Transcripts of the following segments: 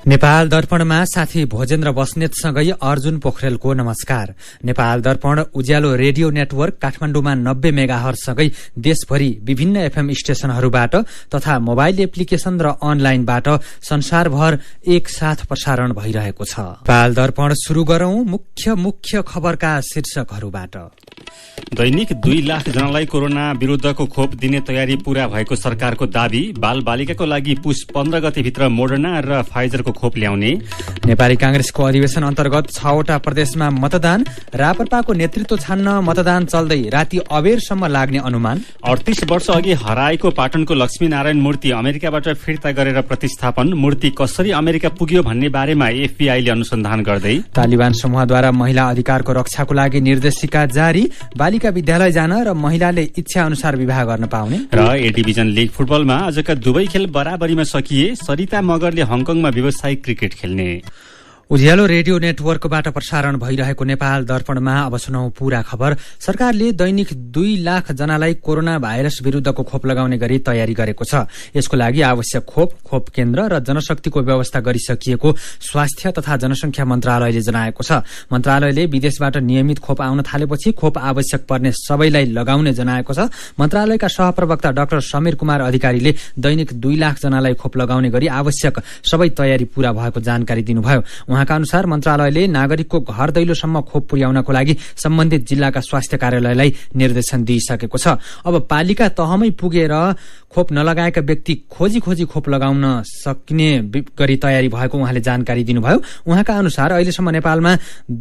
नेपाल दर्पणमा साथी भोजेन्द्र बस्नेतसँगै अर्जुन पोखरेलको नमस्कार। नेपाल दर्पण उज्यालो रेडियो नेटवर्क काठमाडौँमा 90 मेगाहर्जसँगै देशभरि विभिन्न एफएम स्टेशनहरूबाट तथा मोबाइल एप्लिकेशन र अनलाइनबाट संसारभर एकसाथ प्रसारण भइरहेको छ। नेपाल दर्पण शुरू गरौं मुख्य खबरका शीर्षकहरूबाट। दैनिक 2 लाख जनालाई कोरोना विरुद्धको खोप दिने तयारी पूरा भएको सरकारको दावी। बाल बालिकाको लागि पुस 15 गतेभित्र मोडर्ना र फाइजरको खोप ल्याउने। नेपाली कांग्रेसको अधिवेशन अन्तर्गत 6वटा प्रदेशमा मतदान। रापरपाको नेतृत्व छान्न मतदान चल्दै राति अबेरसम्म लाग्ने अनुमान। 38 वर्ष अघि हराएको पाटनको लक्ष्मीनारायण मूर्ति अमेरिकाबाट फिर्ता गरेर प्रतिस्थापन। मूर्ति कसरी अमेरिका पुग्यो भन्ने बारेमा एफबीआईले अनुसन्धान गर्दै। तालिबान समूहद्वारा महिला अधिकारको रक्षाको लागि निर्देशिका जारी। बालिका विद्यालय जान र महिलाले इच्छा अनुसार विवाह गर्न पाउने। र ए डिभिजन लीग फुटबलमा आजका दुवै खेल बराबरीमा सकिए। सरिता मगरले हङकङमा व्यावसायिक क्रिकेट खेल्ने। उज्यालो रेडियो नेटवर्कबाट प्रसारण भइरहेको नेपाल दर्पणमा अब सुनौ पूरा खबर। सरकारले दैनिक 2 लाख जनालाई कोरोना भाइरस विरुद्धको खोप लगाउने गरी तयारी गरेको छ। यसको लागि आवश्यक खोप केन्द्र र जनशक्तिको व्यवस्था गरिसकिएको स्वास्थ्य तथा जनसंख्या मन्त्रालयले जनाएको छ। मन्त्रालयले विदेशबाट नियमित खोप आउन थालेपछि खोप आवश्यक पर्ने सबैलाई लगाउने जनाएको छ। मन्त्रालयका सहप्रवक्ता डाक्टर समीर कुमार अधिकारीले दैनिक 2 लाख जनालाई खोप लगाउने गरी आवश्यक सबै तयारी पूरा भएको जानकारी दिनुभयो। उहाँका अनुसार मन्त्रालयले नागरिकको घर दैलोसम्म खोप पुर्याउनको लागि सम्बन्धित जिल्लाका स्वास्थ्य कार्यालयलाई निर्देशन दिइसकेको छ। अब पालिका तहमै पुगेर खोप नलगाएका व्यक्ति खोजी खोप लगाउन सक्ने गरी तयारी भएको उहाँले जानकारी दिनुभयो। उहाँका अनुसार अहिलेसम्म नेपालमा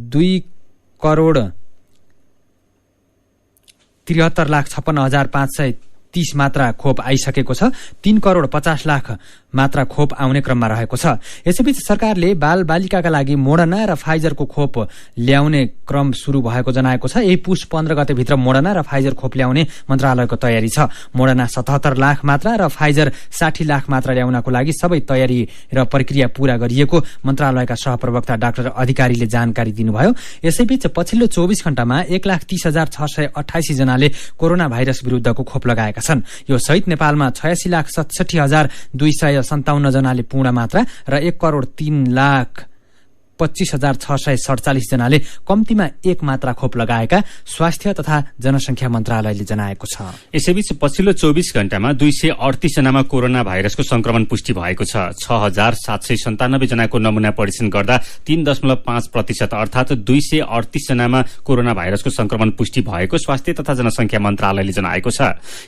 2,73,56,530 मात्रा खोप आइसकेको छ। 3,50,00,000 मात्रा खोप आउने क्रममा रहेको छ। यसैबीच सरकारले बाल बालिकाका लागि मोडर्ना र फाइजरको खोप ल्याउने क्रम शुरू भएको जनाएको छ। यही पुस 15 गतेभित्र मोडर्ना र फाइजर खोप ल्याउने मन्त्रालयको तयारी छ। मोडर्ना 77 लाख मात्रा र फाइजर 60 लाख मात्रा ल्याउनको लागि सबै तयारी र प्रक्रिया पूरा गरिएको मन्त्रालयका सहप्रवक्ता डाक्टर अधिकारीले जानकारी दिनुभयो। यसैबीच पछिल्लो 24 घण्टामा 1,30,688 जनाले कोरोना भाइरस विरुद्धको खोप लगाएका छन्। यो सहित नेपालमा 86,67,257 जनाले पूर्ण मात्रा र 1,03,25,647 जनाले कम्तीमा 1 मात्रा खोप लगाएका स्वास्थ्य तथा जनसंख्या मन्त्रालयले जनाएको छ। यसैबीच पछिल्लो 24 घण्टामा 238 जनामा कोरोना भाइरसको संक्रमण पुष्टि भएको छ। 6,797 जनाको नमूना परीक्षण गर्दा 3.5% अर्थात 238 जनामा कोरोना भाइरसको संक्रमण पुष्टि भएको स्वास्थ्य तथा जनसंख्या मन्त्रालयले जनाएको छ।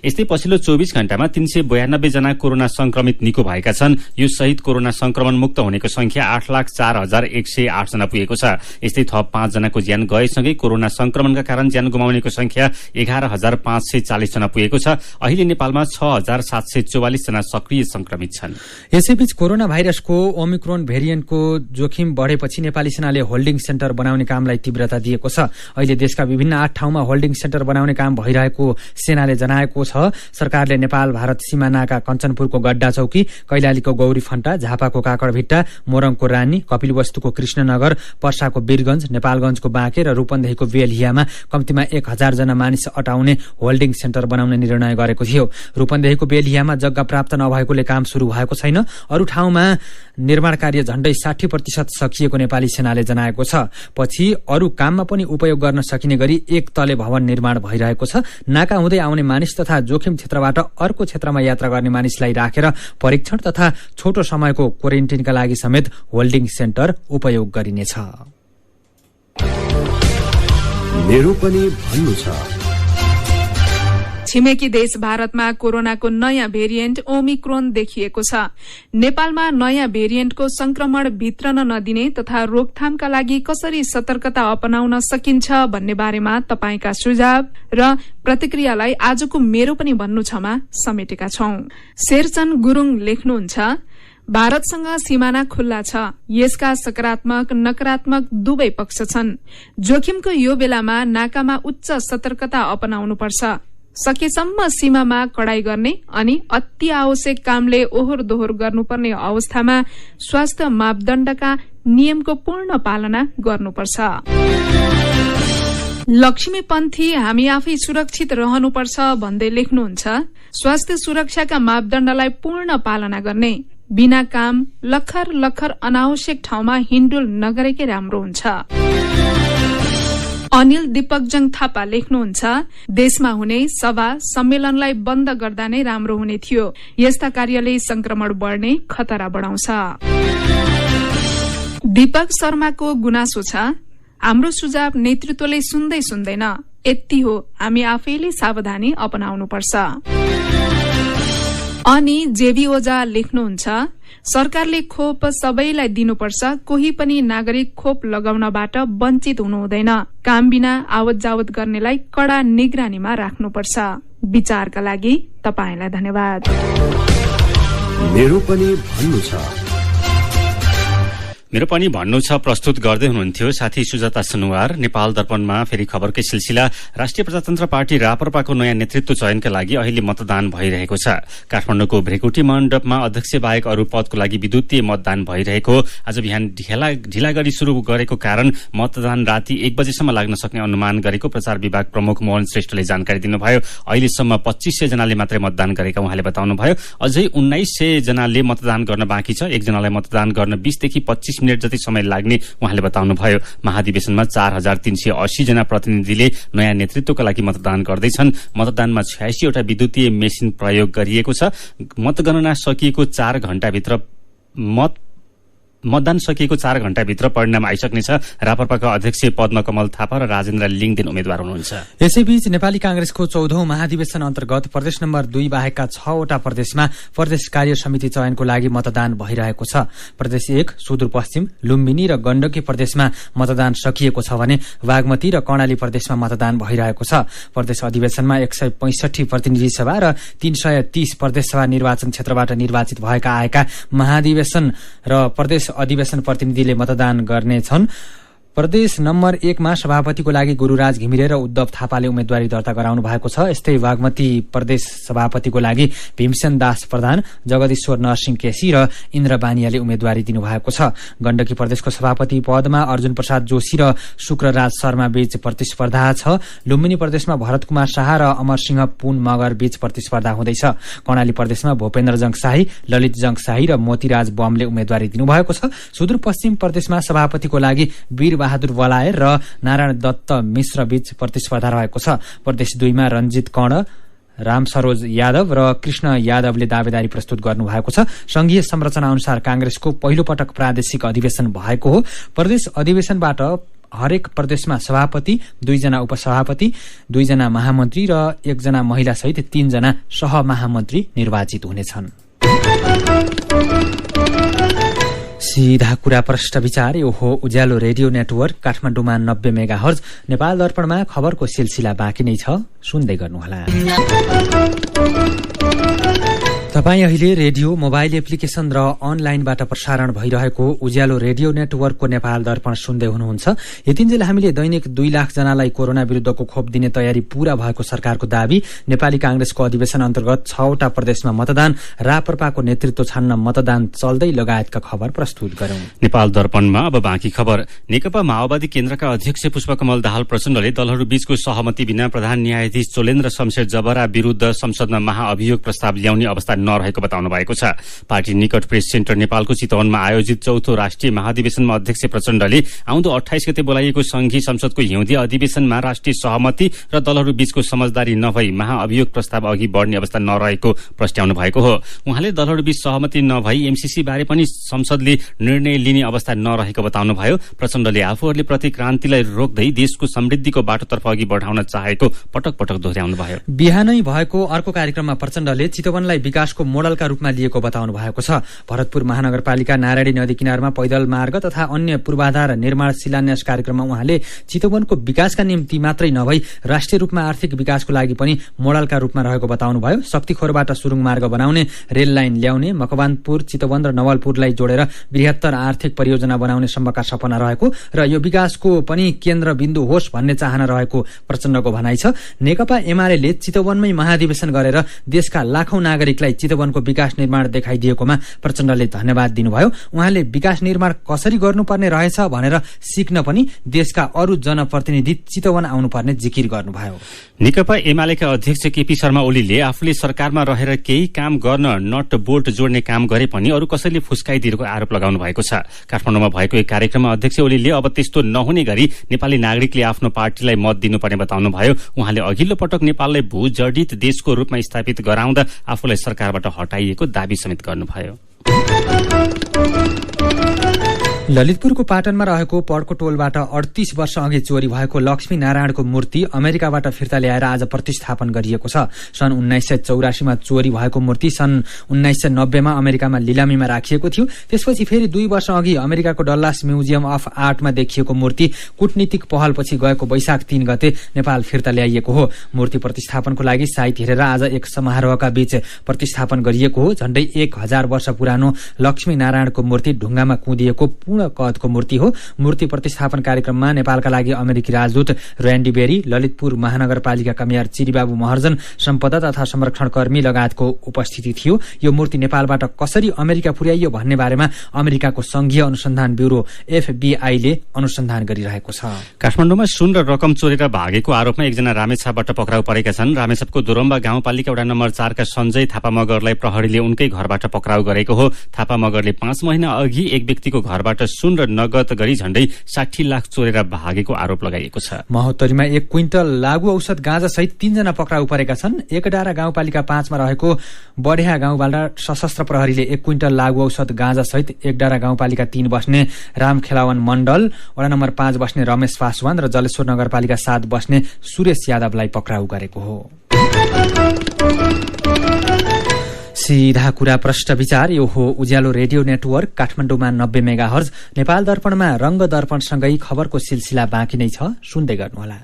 यस्तै पछिल्लो 24 घण्टामा 392 जना कोरोना संक्रमित निको भएका छन्। यो सहित कोरोना संक्रमण मुक्त हुनेको संख्या 8,04,108 जना पुगेको छ। यस्तै थप 5 जनाको ज्यान गएसँगै कोरोना संक्रमणका कारण ज्यान गुमाउनेको संख्या 11,540 जना पुगेको छ। अहिले नेपालमा 6,744 जना सक्रिय संक्रमित छन्। यसैबीच कोरोना भाइरसको ओमिक्रोन भेरिएन्टको जोखिम बढेपछि नेपाली सेनाले होल्डिङ सेन्टर बनाउने कामलाई तीव्रता दिएको छ। अहिले देशका विभिन्न 8 ठाउँमा होल्डिङ सेन्टर बनाउने काम भइरहेको सेनाले जनाएको छ। सरकारले नेपाल भारत सीमानाका कञ्चनपुरको गड्डा चौकी, कैलालीको गौरी फन्टा, झापाको काकडभिट्टा, मोरङको रानी, कपिलवस्तुको कृष्णनगर, पर्साको वीरगंज, नेपालगंजको बाँके र रूपन्देहीको बेलहियामा कम्तीमा 1,000 जना मानिस अटाउने होल्डिङ सेन्टर बनाउने निर्णय गरेको थियो। रूपन्देहीको बेलहियामा जग्गा प्राप्त नभएकोले काम शुरू भएको छैन। अरू ठाउँमा निर्माण कार्य झण्डै 60% सकिएको नेपाली सेनाले जनाएको छ। पछि अरू काममा पनि उपयोग गर्न सकिने गरी एक तले भवन निर्माण भइरहेको छ। नाका हुँदै आउने मानिस तथा जोखिम क्षेत्रबाट अर्को क्षेत्रमा यात्रा गर्ने मानिसलाई राखेर परीक्षण तथा छोटो समयको क्वारेन्टिनका लागि समेत होल्डिङ सेन्टर उपयोग गरिनेछ। मेरो पनि भन्नु छ। छिमेकी देश भारतमा कोरोनाको नयाँ भेरिएन्ट ओमिक्रोन देखिएको छ। नेपालमा नयाँ भेरिएन्टको संक्रमण भित्रन नदिने तथा रोकथामका लागि कसरी सतर्कता अपनाउन सकिन्छ भन्ने बारेमा तपाईंका सुझाव र प्रतिक्रियालाई आजको मेरो पनि भन्नु छमा समेटेका छौं। शेरचन गुरुङ लेख्नुहुन्छ, भारतसँग सीमाना खुल्ला छ। यसका सकारात्मक नकारात्मक दुवै पक्ष छन्। जोखिमको यो बेलामा नाकामा उच्च सतर्कता अपनाउनुपर्छ। सकेसम्म सीमामा कडाई गर्ने अनि अति आवश्यक कामले ओहोर दोहोर गर्नुपर्ने अवस्थामा स्वास्थ्य मापदण्डका नियमको पूर्ण पालना गर्नुपर्छ। लक्ष्मीपन्थी हामी आफै सुरक्षित रहनुपर्छ भन्दै लेख्नुहुन्छ, स्वास्थ्य सुरक्षाका मापदण्डलाई पूर्ण पालना गर्ने, बिना काम लखर लखर अनावश्यक ठाउँमा हिन्डुल नगरेकै राम्रो हुन्छ। अनिल दीपकजङ थापा लेख्नुहुन्छ, देशमा हुने सभा सम्मेलनलाई बन्द गर्दा नै राम्रो हुने थियो। यस्ता कार्यले संक्रमण बढ्ने खतरा बढाउँछ। दीपक शर्माको गुनासो छ, हाम्रो सुझाव नेतृत्वले सुन्दै सुन्दैन। यति हो, हामी आफैले सावधानी अपनाउनुपर्छ। अनि जेबी ओझा लेख्नुहुन्छ, सरकारले खोप सबैलाई दिनुपर्छ, कोही पनि नागरिक खोप लगाउनबाट वञ्चित हुनु हुँदैन। काम बिना आवत जावत गर्नेलाई कड़ा निगरानीमा राख्नुपर्छ। विचारका लागि तपाईलाई धन्यवाद। मेरो पनि भन्नु छ। मेरो पनि भन्नु छ प्रस्तुत गर्दै हुनुहुन्थ्यो साथी सुजाता सुनुवार। नेपाल दर्पणमा फेरि खबरकै सिलसिला। राष्ट्रिय प्रजातन्त्र पार्टी रापरपाको नयाँ नेतृत्व चयनका लागि अहिले मतदान भइरहेको छ। काठमाडौँको भ्रेकुटी मण्डपमा अध्यक्ष बाहेक अरू पदको लागि विद्युतीय मतदान भइरहेको। आज बिहान ढिला गरी शुरू गरेको कारण मतदान राति 1 बजेसम्म लाग्न सक्ने अनुमान गरेको प्रचार विभाग प्रमुख मोहन श्रेष्ठले जानकारी दिनुभयो। अहिलेसम्म 2500 जनाले मात्रै मतदान गरेका उहाँले बताउनुभयो। अझै 1900 जनाले मतदान गर्न बाँकी छ। एकजनालाई मतदान गर्न 20 देखि 25 मिनट जति समय लाग्ने उहाँले बताउनुभयो। महाधिवेशनमा 4380 जना प्रतिनिधिले नयाँ नेतृत्वका लागि मतदान गर्दैछन्। मतदानमा 86 वटा विद्युतीय मेसिन प्रयोग गरिएको छ। मतगणना सकिएको 4 घण्टाभित्र मतदान सकिएको 4 घण्टाभित्र परिणाम आइसक्नेछ। रापरपाका अध्यक्ष पद्मकमल थापा र राजेन्द्र लिङदेन उम्मेद्वार हुनुहुन्छ। यसैबीच नेपाली कांग्रेसको 14औं महाधिवेशन अन्तर्गत प्रदेश नम्बर 2 बाहेकका 6 वटा प्रदेशमा प्रदेश कार्य समिति चयनको लागि मतदान भइरहेको छ। प्रदेश 1 सुदूरपश्चिम, लुम्बिनी र गण्डकी प्रदेशमा मतदान सकिएको छ भने बागमती र कर्णाली प्रदेशमा मतदान भइरहेको छ। प्रदेश अधिवेशनमा 165 प्रतिनिधि सभा र 330 प्रदेश सभा निर्वाचन क्षेत्रबाट निर्वाचित भएका आएका महाधिवेशन र प्रदेश अधिवेशन प्रतिनिधिले मतदान गर्नेछन्। प्रदेश नम्बर 1 मा सभापतिको लागि गुरूराज घिमिरे र उद्धव थापाले उम्मेद्वारी दर्ता गराउनु भएको छ। यस्तै बागमती प्रदेश सभापतिको लागि भीमसेन दास प्रधान, जगदीश्वर नरसिंह केसी र इन्द्र बानियाले उम्मेद्वारी दिनुभएको छ। गण्डकी प्रदेशको सभापति पदमा अर्जुन प्रसाद जोशी र शुक्रराज शर्मा बीच प्रतिस्पर्धा छ। लुम्बिनी प्रदेशमा भरत कुमार शाह र अमरसिंह पुन मगर बीच प्रतिस्पर्धा हुँदैछ। कर्णाली प्रदेशमा भूपेन्द्र जङशाही, ललित जङशाही र मोतीराज बमले उम्मेद्वारी दिनुभएको छ। सुदूरपश्चिम प्रदेशमा सभापतिको लागि वीर बहादुर बलायर र नारायण दत्त मिश्र बीच प्रतिस्पर्धा रहेको छ। प्रदेश 2 मा रञ्जित कर्ण, राम सरोज यादव र कृष्ण यादवले दावेदारी प्रस्तुत गर्नुभएको छ। संघीय संरचना अनुसार कांग्रेसको पहिलो पटक प्रादेशिक अधिवेशन भएको हो। प्रदेश अधिवेशनबाट हरेक प्रदेशमा सभापति, 2 जना उपसभापति, 2 जना महामन्त्री र 1 जना महिला सहित 3 जना सहमहामन्त्री निर्वाचित हुनेछन्। सीधा कुरा प्रश्न विचार यो हो उज्यालो रेडियो नेटवर्क काठमाडौँमा 90 मेगाहर्ज। नेपाल दर्पणमा खबरको सिलसिला बाँकी नै छ, सुन्दै गर्नुहोला। तपाई अहिले रेडियो, मोबाइल एप्लिकेशन र अनलाइनबाट प्रसारण भइरहेको उज्यालो रेडियो नेटवर्कको नेपाल दर्पण सुन्दै हुनुहुन्छ। यतिन्जेल हामीले दैनिक 2 लाख जनालाई कोरोना विरुद्धको खोप दिने तयारी पूरा भएको सरकारको दावी, नेपाली कांग्रेसको अधिवेशन अन्तर्गत 6 वटा प्रदेशमा मतदान, रापरपाको नेतृत्व छान्न मतदान चल्दै लगायतका खबर प्रस्तुत गर्यौं। नेपाल दर्पणमा अब बाँकी खबर। नेकपा माओवादी केन्द्रका अध्यक्ष पुष्पकमल दाहाल प्रचण्डले दलहरू बीचको सहमति बिना प्रधान न्यायाधीश चोलेन्द्र शमशेर जबरा विरुद्ध संसदमा महाअभियोग प्रस्ताव ल्याउने अवस्था नरहेको बताउनु भएको छ। पार्टी निकट प्रेस सेन्टर नेपालको चितवनमा आयोजित 4थो राष्ट्रिय महाधिवेशनमा अध्यक्ष प्रचण्डले आउँदो 28 गते बोलाइएको संघीय संसदको हिउँदे अधिवेशनमा राष्ट्रिय सहमति र दलहरू बीचको समझदारी नभई महाअभियोग प्रस्ताव अघि बढ्ने अवस्था नरहेको प्रस्ट्याउनु भएको हो। उहाँले दलहरू बीच सहमति नभई एमसीसी बारे पनि संसदले निर्णय लिने अवस्था नरहेको बताउनुभयो। प्रचण्डले आफूहरूले प्रतिक्रान्तिलाई रोक्दै देशको समृद्धिको बाटोतर्फ अघि बढाउन चाहेको पटक पटक दोहोर्याउनुभयो। बिहानै भएको अर्को कार्यक्रममा प्रचण्डले चितवनलाई विकासको मोडलका रूपमा लिएको बताउनु भएको छ। भरतपुर महानगरपालिका नारायणी नदी किनारमा पैदल मार्ग तथा अन्य पूर्वाधार निर्माण शिलान्यास कार्यक्रममा उहाँले चितवनको विकासका निम्ति मात्रै नभई राष्ट्रिय रूपमा आर्थिक विकासको लागि पनि मोडलका रूपमा रहेको बताउनुभयो। शक्तिखोरबाट सुरुङ मार्ग बनाउने, रेल लाइन ल्याउने, मकवानपुर, चितवन र नवलपुरलाई जोडेर बृहत्तर आर्थिक परियोजना बनाउने सम्मका सपना रहेको र यो विकासको पनि केन्द्रबिन्दु होस् भन्ने चाहना रहेको प्रचण्डको भनाइ छ। नेकपा एमाले चितवनमै महाधिवेशन गरेर देशका लाखौं नागरिकलाई चितवनको विकास निर्माण देखाइदिएकोमा प्रचण्डले धन्यवाद दिनुभयो। उहाँले विकास निर्माण कसरी गर्नुपर्ने रहेछ भनेर सिक्न पनि देशका अरू जनप्रतिनिधि चितवन आउनुपर्ने जिकिर गर्नुभयो। नेकपा एमालेका अध्यक्ष केपी शर्मा ओलीले आफूले सरकारमा रहेर केही काम गर्न नट बोल्ट जोड्ने काम गरे पनि अरू कसैले फुस्काइदिएको आरोप लगाउनु भएको छ। काठमाडौँमा भएको एक कार्यक्रममा अध्यक्ष ओलीले अब त्यस्तो नहुने गरी नेपाली नागरिकले आफ्नो पार्टीलाई मत दिनुपर्ने बताउनुभयो। उहाँले अघिल्लो पटक नेपाललाई भूजडित देशको रूपमा स्थापित गराउँदा आफूलाई सरकारबाट हटाइएको दावी समेत गर्नुभयो। ललितपुरको पाटनमा रहेको पड्को टोलबाट 38 वर्ष अघि चोरी भएको लक्ष्मी नारायणको मूर्ति अमेरिकाबाट फिर्ता ल्याएर आज प्रतिष्ठापन गरिएको छ। सन् 1984 मा चोरी भएको मूर्ति सन् 1990 मा अमेरिकामा लिलामीमा राखिएको थियो। त्यसपछि फेरि 2 वर्ष अघि अमेरिकाको डल्लास म्युजियम अफ आर्टमा देखिएको मूर्ति कूटनीतिक पहलपछि गएको वैशाख 3 गते नेपाल फिर्ता ल्याइएको हो। मूर्ति प्रतिष्ठापनको लागि साइत हेरेर आज एक समारोहका बीच प्रतिष्ठापन गरिएको हो। झण्डै 1000 वर्ष पुरानो लक्ष्मी नारायणको मूर्ति ढुङ्गामा कुँदिएको पूर्ण कदको मूर्ति हो। मूर्ति प्रतिष्ठापन कार्यक्रममा नेपालका लागि अमेरिकी राजदूत र्यान्डी बेरी, ललितपुर महानगरपालिकाका मेयर चिरीबाबु महर्जन, सम्पदा तथा संरक्षणकर्मी लगायतको उपस्थिति थियो। यो मूर्ति नेपालबाट कसरी अमेरिका पुर्याइयो भन्ने बारेमा अमेरिकाको संघीय अनुसन्धान ब्यूरो FBI ले अनुसन्धान गरिरहेको छ। काठमाडौँमा सुन र रकम चोरेर भागेको आरोपमा एकजना रामेछापबाट पक्राउ परेका छन्। रामेछापको दोरम्बा गाउँपालिका वडा नम्बर 4 का सञ्जय थापा मगरलाई प्रहरीले उनकै घरबाट पक्राउ गरेको हो। थापा मगरले 5 महिना अघि एक व्यक्तिको घरबाट सुन र नगद गरी झण्डै 60 लाख चोरेर भागेको आरोप लगाइएको छ। महोत्तरीमा 1 क्विन्टल लागु औषध गाँजा सहित 3 जना पक्राउ परेका छन्। एकडाँडा गाउँपालिका 5 मा रहेको बढिया गाउँबाट सशस्त्र प्रहरीले 1 क्विन्टल लागु औषध गाँजा सहित एकडाँडा गाउँपालिका 3 बस्ने राम खेलावन मण्डल, वडा नम्बर 5 बस्ने रमेश पासवान र जलेश्वर नगरपालिका 7 बस्ने सुरेश यादवलाई पक्राउ गरेको हो। सीधा कुरा प्रश्न विचार यो हो उज्यालो रेडियो नेटवर्क काठमाडौँमा 90 मेगाहर्ज। नेपाल दर्पणमा रंग दर्पणसँगै खबरको सिलसिला बाँकी नै छ, सुन्दै गर्नुहोला।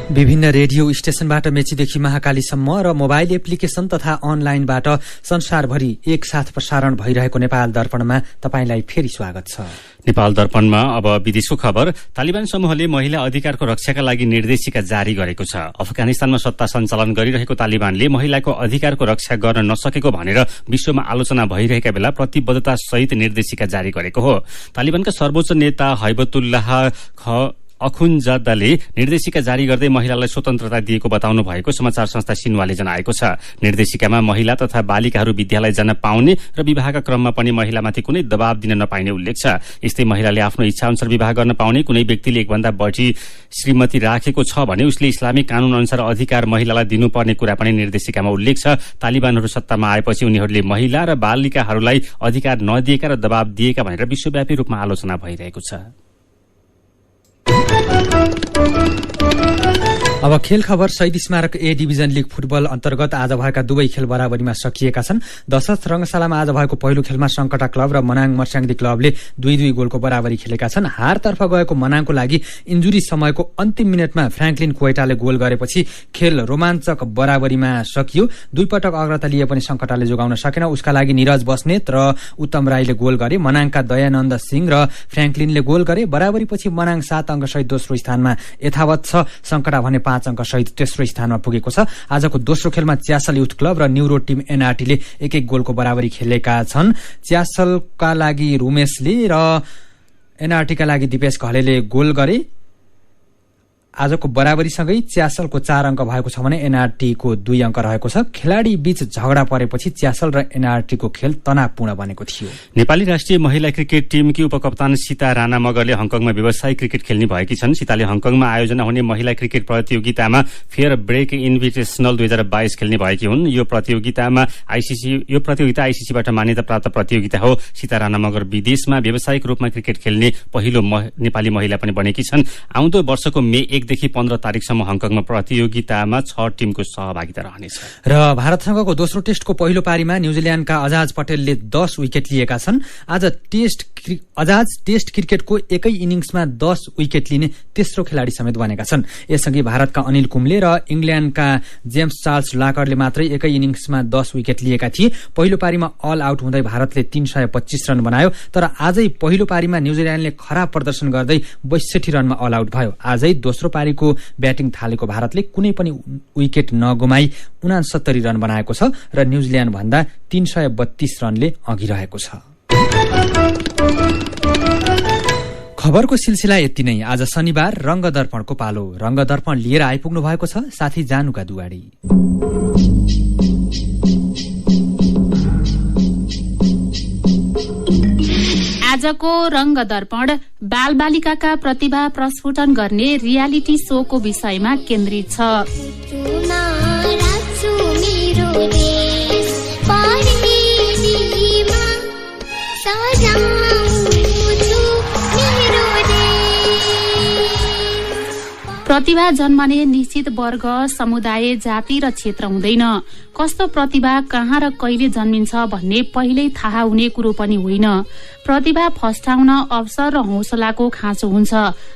विभिन्न रेडियो स्टेशनबाट मेचीदेखि महाकालीसम्म र मोबाइल एप्लिकेशन तथा अनलाइनबाट संसारभरि एकसाथ प्रसारण भइरहेको नेपाल दर्पणमा तपाईंलाई फेरि स्वागत छ। नेपाल दर्पणमा अब विदेशको खबर। तालिबान समूहले महिला अधिकारको रक्षाका लागि निर्देशिका जारी गरेको छ। अफगानिस्तानमा सत्ता सञ्चालन गरिरहेको तालिबानले महिलाको अधिकारको रक्षा गर्न नसकेको भनेर विश्वमा आलोचना भइरहेका बेला प्रतिबद्धता सहित निर्देशिका जारी गरेको हो। तालिबानका सर्वोच्च नेता हैबतुल्लाह अखुन्जादाले निर्देशिका जारी गर्दै महिलालाई स्वतन्त्रता दिएको बताउनु भएको समाचार संस्था सिन्वाले जनाएको छ। निर्देशिकामा महिला तथा बालिकाहरू विद्यालय जान पाउने र विवाहका क्रममा पनि महिलामाथि कुनै दबाव दिन नपाइने उल्लेख छ। यस्तै महिलाले आफ्नो इच्छा अनुसार विवाह गर्न पाउने, कुनै व्यक्तिले एकभन्दा बढी श्रीमती राखेको छ भने उसले इस्लामिक कानून अनुसार अधिकार महिलालाई दिनुपर्ने कुरा पनि निर्देशिकामा उल्लेख छ। तालिबानहरू सत्तामा आएपछि उनीहरूले महिला र बालिकाहरूलाई अधिकार नदिएका र दबाव दिएका भनेर विश्वव्यापी रूपमा आलोचना भइरहेको छ। अब खेल खबर। शहीद स्मारक ए डिभिजन लीग फुटबल अन्तर्गत आज भएका दुवै खेल बराबरीमा सकिएका छन्। दशरथ रंगशालामा आज भएको पहिलो खेलमा संकटा क्लब र मनाङ मर्स्याङदी क्लबले 2-2 गोलको बराबरी खेलेका छन्। हारतर्फ गएको मनाङको लागि इन्जुरी समयको अन्तिम मिनेटमा फ्र्याङ्कलिन क्वेटाले गोल गरेपछि खेल रोमाञ्चक बराबरीमा सकियो। 2 पटक अग्रता लिए पनि संकटाले जोगाउन सकेन। उसका लागि निरज बस्नेत र उत्तम राईले गोल गरे। मनाङका दयानन्द सिंह र फ्र्याङ्कलिनले गोल गरे। बराबरीपछि मनाङ 7 अंक सहित दोस्रो स्थानमा यथावत छ। संकटा भने 5 अंक सहित तेस्रो स्थानमा पुगेको छ। आजको दोस्रो खेलमा च्यासल युथ क्लब र न्युरो टिम एनआरटीले 1-1 गोलको बराबरी खेलेका छन्। च्यासलका लागि रुमेशले र एनआरटीका लागि दिपेश घलेले गोल गरे। आजको बराबरीसँगै च्यासलको 4 अंक भएको छ भने एनआरटीको 2 अंक रहेको छ। खेलाडी बीच झगडा परेपछि च्यासल र एनआरटीको खेल तनावपूर्ण बनेको थियो। नेपाली राष्ट्रिय महिला क्रिकेट टिमकी उपकप्तान सीता राणा मगरले हङकङमा व्यवसायिक क्रिकेट खेल्ने भएकी छन्। सीताले हङकङमा आयोजना हुने महिला क्रिकेट प्रतियोगितामा फेयर ब्रेक इन्भिटेशनल 2022 खेल्ने भएकी हुन्। यो प्रतियोगिता आईसीसीबाट मान्यता प्राप्त प्रतियोगिता हो। सीता राणा मगर विदेशमा व्यावसायिक रूपमा क्रिकेट खेल्ने पहिलो नेपाली महिला पनि बनेकी छन्। आउँदो वर्षको मे 1 देखि 15 तारिकसम्म हङकङमा प्रतियोगितामा 6 टिमको सहभागिता रहनेछ। र भारतसँगको दोस्रो टेस्टको पहिलो पारीमा न्यूजील्याण्डका अजाज पटेलले 10 विकेट लिएका छन्। आज अजाज टेस्ट क्रिकेटको एकै इनिङ्समा 10 विकेट लिने तेस्रो खेलाडी समेत बनेका छन्। यसअघि भारतका अनिल कुम्ले र इङ्ल्याण्डका जेम्स चार्ल्स लाकरले मात्रै एकै इनिङ्समा 10 विकेट लिएका थिए। पहिलो पारीमा अल आउट हुँदै भारतले 325 रन बनायो। तर आजै पहिलो पारीमा न्यूजील्याण्डले खराब प्रदर्शन गर्दै 62 रनमा अल आउट भयो। आजै दोस्रो दोस्रो पारीको ब्याटिङ थालेको भारतले कुनै पनि विकेट नगुमाई 69 रन बनाएको छ र न्यूजील्याण्ड भन्दा 332 रनले अघि रहेको छ। खबरको सिलसिला यति नै। आज शनिबार रंगदर्पणको पालो। रंगदर्पण लिएर आइपुग्नु भएको छ साथी जानुका दुवाडी। आजको रंगदर्पण बालबालिकाका प्रतिभा प्रस्फुटन गर्ने रियालिटी शोको विषयमा केन्द्रित छ। प्रतिभा जन्मने निश्चित वर्ग, समुदाय, जाति र क्षेत्र हुँदैन। कस्तो प्रतिभा कहाँ र कहिले जन्मिन्छ भन्ने पहिल्यै थाहा हुने कुरो पनि होइन। प्रतिभा फस्टाउन अवसर र हौसलाको खाँचो हुन्छ।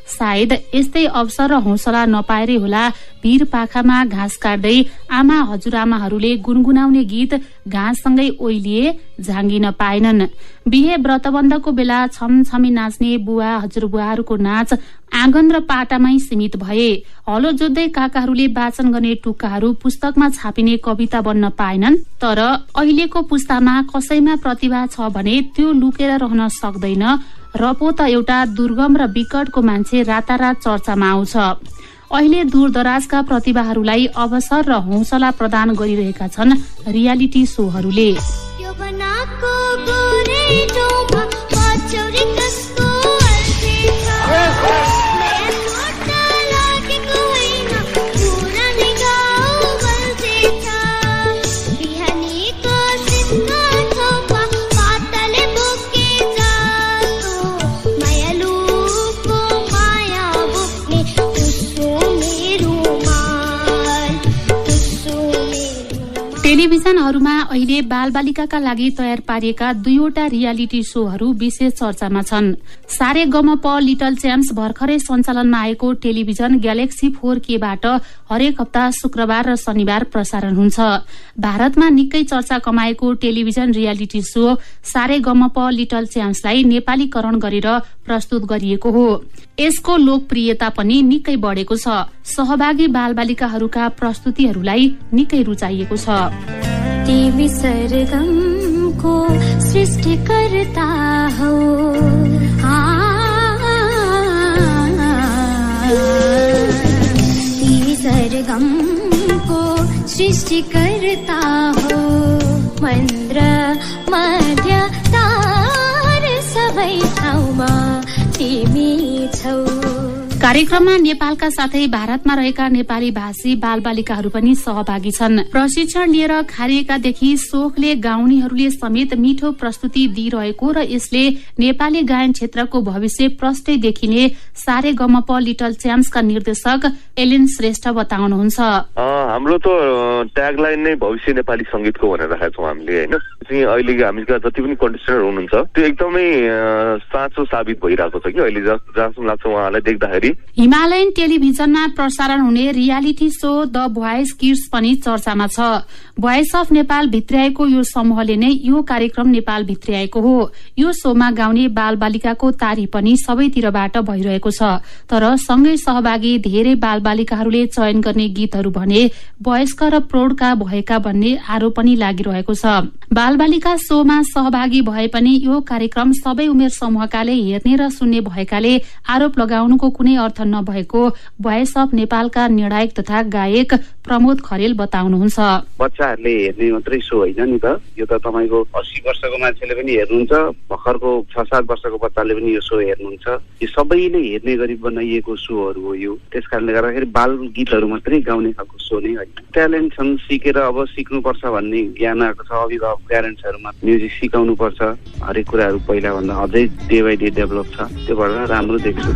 सायद यस्तै अवसर र हौसला नपाएरै होला भीर पाखामा घाँस काट्दै आमा हजुरआमाहरूले गुनगुनाउने गीत घाँससँगै ओइलिए झाँगिन पाएनन्। बिहे व्रतबन्धको बेला छमछमी नाच्ने बुवा हजुरबुवाहरूको नाच आँगन र पाटामै सीमित भए। हलो जोत्दै काकाहरूले वाचन गर्ने टुक्काहरू पुस्तकमा छापिने कविता बन्न पाएनन्। तर अहिलेको पुस्तामा कसैमा प्रतिभा छ भने त्यो लुकेर रहन सक्दैन र पो त एउटा दुर्गम र विकटको मान्छे रातारात चर्चामा आउँछ। अहिले दूरदराजका प्रतिभाहरूलाई अवसर र हौसला प्रदान गरिरहेका छन् रियालिटी शोहरूले। टेलिभिजनहरूमा अहिले बालबालिकाका लागि तयार पारिएका 2वटा रियालिटी शोहरू विशेष चर्चामा छन्। सारे गमप लिटल च्याम्प्स भर्खरै सञ्चालनमा आएको टेलिभिजन ग्यालेक्सी 4Kबाट हरेक हप्ता शुक्रबार र शनिबार प्रसारण हुन्छ। भारतमा निकै चर्चा कमाएको टेलिभिजन रियालिटी शो सारे गमप लिटल च्याम्प्सलाई नेपालीकरण गरेर प्रस्तुत गरिएको हो। यसको लोकप्रियता पनि निकै बढेको छ। सहभागी बालबालिकाहरूका प्रस्तुतिहरूलाई निकै रुचाइएको छ। देवी सरगमको सृष्टिकर्ता हो, देवी सरगमको सृष्टिकर्ता हो, मन्त्र मध्य तार सबै ठाउँमा तिमी छौ। कार्यक्रममा नेपालका साथै भारतमा रहेका नेपाली भाषी बालबालिकाहरू पनि सहभागी छन्। प्रशिक्षण लिएर खारिएकादेखि शोखले गाउनेहरूले समेत मिठो प्रस्तुति दिइरहेको र यसले नेपाली गायन क्षेत्रको भविष्य प्रष्टै देखिने सारे गमप लिटल च्याम्प्सका निर्देशक एलिन श्रेष्ठ बताउनुहुन्छ। हाम्रो त ट्यागलाइन नै भविष्य नेपाली संगीतको भनेर राखेका छौँ हामीले, होइन। अहिले हामीका जति पनि कन्टेस्टेन्टर हुनुहुन्छ त्यो एकदमै साँचो साबित भइरहेको छ कि अहिले जहाँसम्म लाग्छ उहाँलाई देख्दाखेरि। हिमालयन टेलिभिजनमा प्रसारण हुने reality show the voice kids पनि चर्चामा छ। भोइस अफ नेपाल भित्र्याएको यो समूहले नै यो कार्यक्रम नेपाल भित्र्याएको हो। यो शोमा गाउने बालबालिकाको तारिफ पनि सबैतिरबाट भइरहेको छ। तर सँगै सहभागी धेरै बालबालिकाहरूले चयन गर्ने गीतहरू भने वयस्क र प्रौढका भएका भन्ने आरोप पनि लागिरहेको छ। बालबालिका शोमा सहभागी भए पनि यो कार्यक्रम सबै उमेर समूहकाले हेर्ने र सुन्ने भएकाले आरोप लगाउनुको कुनै अर्थ नभएको भोइस अफ नेपालका निर्णायक तथा गायक प्रमोद खरेल बताउनुहुन्छ। बच्चाहरूले हेर्ने मात्रै सो होइन नि त, यो त तपाईको 80 वर्षको मान्छेले पनि हेर्नुहुन्छ, भर्खरको 6-7 वर्षको बच्चाले पनि यो सो हेर्नुहुन्छ। यो सबैले हेर्ने गरी बनाइएको सोहरू हो यो। त्यसकारणले गर्दाखेरि बाल गीतहरू मात्रै गाउने खालको सो नै होइन। ट्यालेन्ट छन्, सिकेर अब सिक्नुपर्छ भन्ने ज्ञान आएको छ अभिभावक प्यारेन्ट्सहरूमा। म्युजिक सिकाउनु पर्छ, हरेक कुराहरू पहिला भन्दा अझै डे बाई डे डेभलप छ। त्यो भएर राम्रो देख्छु।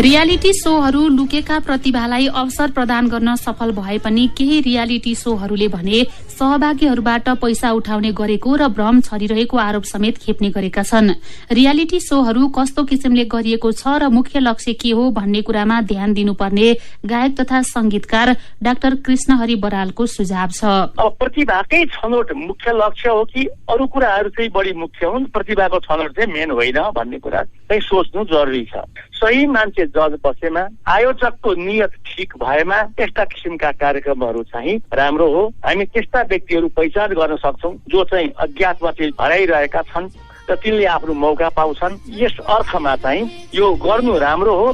रियालिटी शोहरू लुकेका प्रतिभालाई अवसर प्रदान गर्न सफल भए पनि केही रियालिटी शोहरूले भने सहभागीहरूबाट पैसा उठाउने गरेको र भ्रम छरिरहेको आरोप समेत खेप्ने गरेका छन्। रियालिटी शोहरू कस्तो किसिमले गरिएको छ र मुख्य लक्ष्य के हो भन्ने कुरामा ध्यान दिनुपर्ने गायक तथा संगीतकार डाक्टर कृष्णहरि बरालको सुझाव छ। अब प्रतिभाकै छनौट मुख्य लक्ष्य हो कि अरू कुराहरू चाहिँ बढी मुख्य हुन्, प्रतिभाको छनौट चाहिँ मेन होइन भन्ने कुरा चाहिँ सोच्नु जरुरी छ। सही मान्छे जज बसेमा, आयोजकको नियत ठिक भएमा त्यस्ता किसिमका कार्यक्रमहरू चाहिँ राम्रो हो। हामी त्यस्ता व्यक्तिहरू पहिचान गर्न सक्छौं जो चाहिँ अज्ञातमा चाहिँ हराइरहेका छन् र तिनले आफ्नो मौका पाउँछन्। यस अर्थमा चाहिँ यो गर्नु राम्रो हो।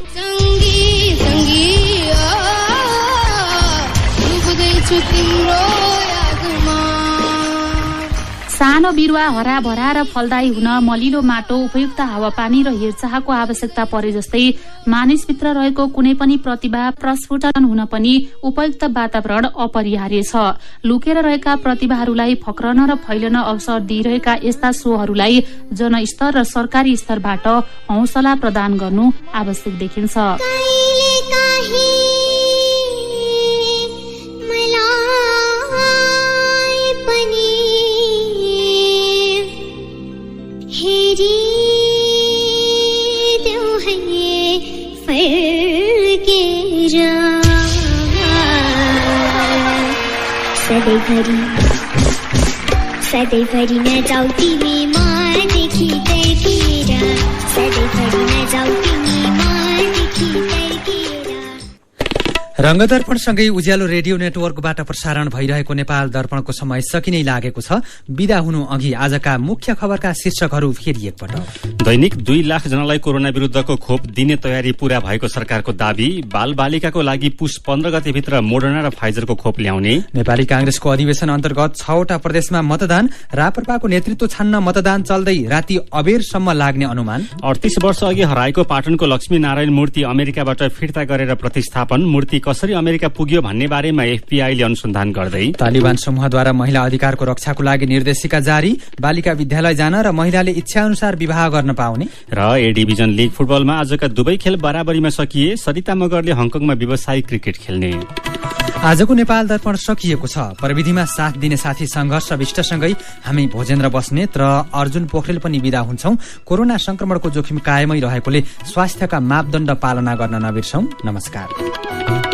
सानो बिरुवा हराभरा र फलदायी हुन मलिलो माटो, उपयुक्त हावापानी र हेरचाहको आवश्यकता परे जस्तै मानिसभित्र रहेको कुनै पनि प्रतिभा प्रस्फुटन हुन पनि उपयुक्त वातावरण अपरिहार्य छ। लुकेर रहेका प्रतिभाहरूलाई फक्रन र फैलन अवसर दिइरहेका यस्ता शोहरूलाई जनस्तर र सरकारी स्तरबाट हौसला प्रदान गर्नु आवश्यक देखिन्छ। सधैँभरि नजाऊ तिमी मदेखि तर्किएर, सधैँभरि नजाऊ तिमी मदेखि तर्किएर। रंगदर्पणसँगै उज्यालो रेडियो नेटवर्कबाट प्रसारण भइरहेको नेपाल दर्पणको समय सकिनै लागेको छ। बिदा हुनु अघि आजका मुख्य खबरका शीर्षकहरू फेरि एकपटक। दैनिक 2 लाख जनालाई कोरोना विरुद्धको खोप दिने तयारी पूरा भएको सरकारको दावी। बाल बालिकाको लागि पुस 15 गतेभित्र मोडर्ना र फाइजरको खोप ल्याउने। नेपाली कांग्रेसको अधिवेशन अन्तर्गत 6वटा प्रदेशमा मतदान। राप्रपाको नेतृत्व छान्न मतदान चल्दै राति अबेरसम्म लाग्ने अनुमान। 38 वर्ष अघि हराएको पाटनको लक्ष्मी नारायण मूर्ति अमेरिकाबाट फिर्ता गरेर प्रतिस्थापन। मूर्ति कसरी अमेरिका पुग्यो भन्ने बारेमा एफबीआईले अनुसन्धान गर्दै। तालिबान समूहद्वारा महिला अधिकारको रक्षाको लागि निर्देशिका जारी। बालिका विद्यालय जान र महिलाले इच्छा अनुसार विवाह गर्न पाउने। र ए डिभिजन लीग फुटबलमा आजका दुवै खेल बराबरीमा सकिए। सरिता मगरले हङकङमा व्यवसायिक क्रिकेट खेल्ने। आजको नेपाल दर्पण सकिएको छ। प्रविधिमा साथ दिने साथी संघर्ष विष्टसँगै हामी भोजेन्द्र बस्नेत र अर्जुन पोखरेल पनि विदा हुन्छौं। कोरोना संक्रमणको जोखिम कायमै रहेकोले स्वास्थ्यका मापदण्ड पालना गर्न नबिर्सौं। नमस्कार।